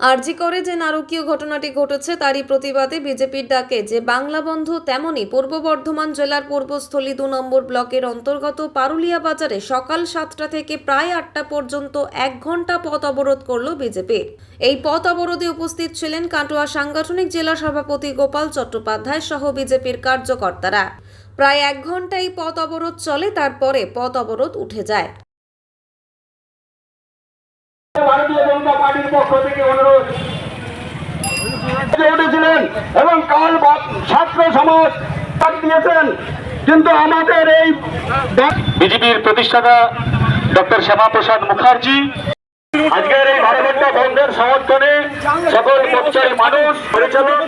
আরজি করে যে নারকীয় ঘটনাটি ঘটেছে তারই প্রতিবাদে বিজেপির ডাকে যে বাংলা বন্ধ, তেমনি পূর্ব বর্ধমান জেলার পূর্বস্থলী 2 নম্বর ব্লকের অন্তর্গত পারুলিয়া বাজারে সকাল 7টা থেকে প্রায় 8টা পর্যন্ত 1 ঘন্টা পথ অবরোধ করল বিজেপির। এই পথ অবরোধে উপস্থিত ছিলেন কাটোয়া সাংগঠনিক জেলা সভাপতি গোপাল চট্টোপাধ্যায় সহ বিজেপির কার্যকর্তারা। প্রায় 1 ঘন্টা এই পথ অবরোধ চলে, তারপরে পথ অবরোধ উঠে যায়। ভারতীয় জনতা পার্টির পক্ষ থেকে অনুরোধ উঠেছিলেন এবং কাল ছাত্র সমাজ দিয়েছেন, কিন্তু আমাদের এই বিজেপির প্রতিষ্ঠাতা ডক্টর শ্যামাপ্রসাদ মুখার্জি আজকের এই ভারতবর্ষ বন্ধের সমর্থনে সকল মোর্চার মানুষ পরিচালক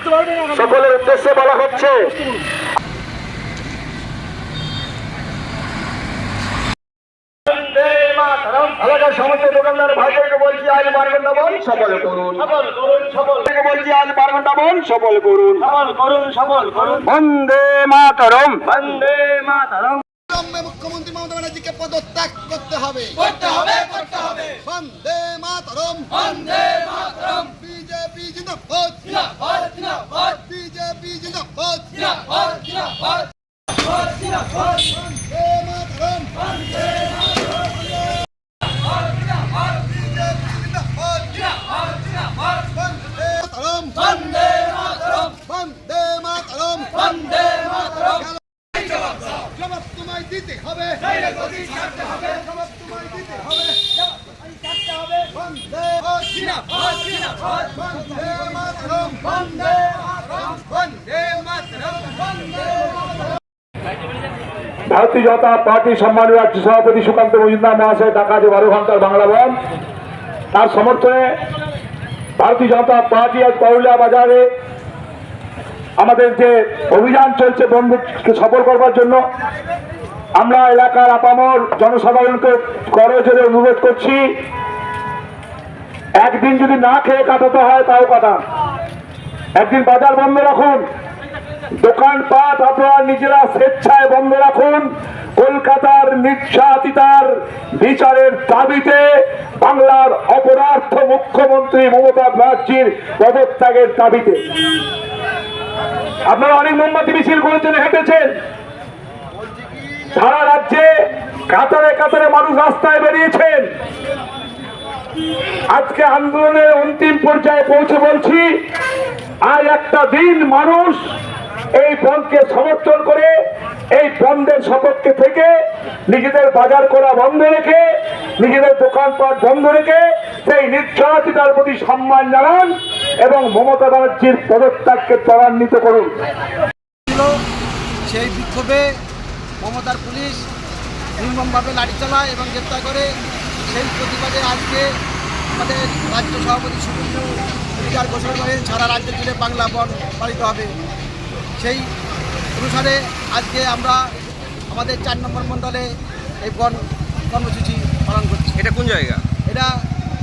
সকলের উদ্দেশ্যে বলা হচ্ছে, এলাকার সমস্ত দোকানদার ভাইদেরকে বলছি আজ 12 ঘন্টা বন্ধ সফল করুন, বলছি আজ 12 ঘন্টা বন্ধ সফল করুন, বন্দে মাতরম, বন্দে মাতরম। মুখ্যমন্ত্রী মমতা ব্যানার্জিকে পদত্যাগ করতে হবে, বন্দে মাতরম, বিজেপি জিন্দাবাদ, বিজেপি জিন্দাবাদ, বন্দে মাতরম, জবাব তোমায় দিতে হবে, জবাব তোমায় দিতে হবে, বন্দে মাতরম, বন্দে মাতরম, বন্দে ভারতীয় জনতা পার্টি সম্মানীয় রাজ্য সভাপতি সুকান্ত মজুমদার মহাশয় টাকা যে 12 ঘন্টার বাংলা বন্ধ, তার সমর্থনে ভারতীয় জনতা পার্টি আজ পারুলিয়া বাজারে আমাদের যে অভিযান চলছে বন্ধকে সফল করবার জন্য, আমরা এলাকার আপামর জনসাধারণকে করজোরে অনুরোধ করছি, একদিন যদি না খেয়ে কাটাতে হয় তাও কাটান, একদিন বাজার বন্ধ রাখুন, দোকানপাট আপনারা নিজেরা স্বেচ্ছায় বন্ধ রাখুন। কলকাতার নির্যাতিতার বিচারের দাবিতে, বাংলার অপরার্থ মুখ্যমন্ত্রী মমতা ব্যানার্জির পদত্যাগের দাবিতে আপনারা অনেক মোমবাতি মিছিল করেছেন, হেঁটেছেন, সারা রাজ্যে কাতারে কাতারে মানুষ রাস্তায় বেরিয়েছেন। আজকে আন্দোলনের অন্তিম পর্যায়ে পৌঁছে বলছি, আজ একটা দিন মানুষ এই বন্ধকে সমর্থন করে, এই বন্ধের সপক্ষে থেকে নিজেদের বাজার করা বন্ধ রেখে, নিজেদের দোকানপাট বন্ধ রেখে সেই নির্যাতিতার প্রতি সম্মান জানান এবং মমতা ব্যানার্জির পদত্যাগকে ত্বরান্বিত করুন। সেই বিক্ষোভে মমতার পুলিশ নির্মমভাবে লাঠি চালায় এবং গ্রেপ্তার করে। সেই প্রতিবাদে আজকে আমাদের রাজ্য সভাপতি সুপ্রিমো বিচার ঘোষণা করেন সারা রাজ্য জুড়ে বাংলা বন্ধ পালিত হবে। সেই অনুসারে আজকে আমরা আমাদের 4 নম্বর মণ্ডলে এই বন্ধ কর্মসূচি পালন করছি। এটা কোন জায়গা? এটা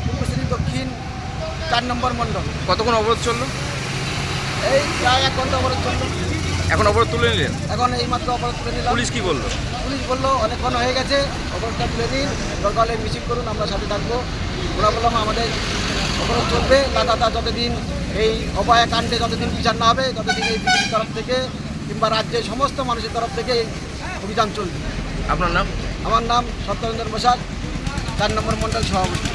পূর্বশ্রী দক্ষিণ 4 নম্বর মণ্ডল। কতক্ষণ অবরোধ চললো? এই প্রায় 1 ঘন্টা অবরোধ চললো। এখন অবরোধ তুলে নিলেন? এখন এই মাত্র অবরোধ তুলে নিলাম। পুলিশ কি বললো? পুলিশ বললো অনেকক্ষণ হয়ে গেছে, অবরোধটা তুলে নিন, দরকার হলে মিছিল করুন, আমরা সাথে থাকবো। ওরা বললাম আমাদের অবরোধ চলবে লাগাতার, যতদিন এই অভয়াকাণ্ডে যতদিন বিচার না হবে ততদিন এই বিজেপির তরফ থেকে কিংবা রাজ্যের সমস্ত মানুষের তরফ থেকে এই অভিযান চলবে। আপনার নাম? আমার নাম সত্যরঞ্জন প্রসাদ, 4 নম্বর মণ্ডল সভাপতি।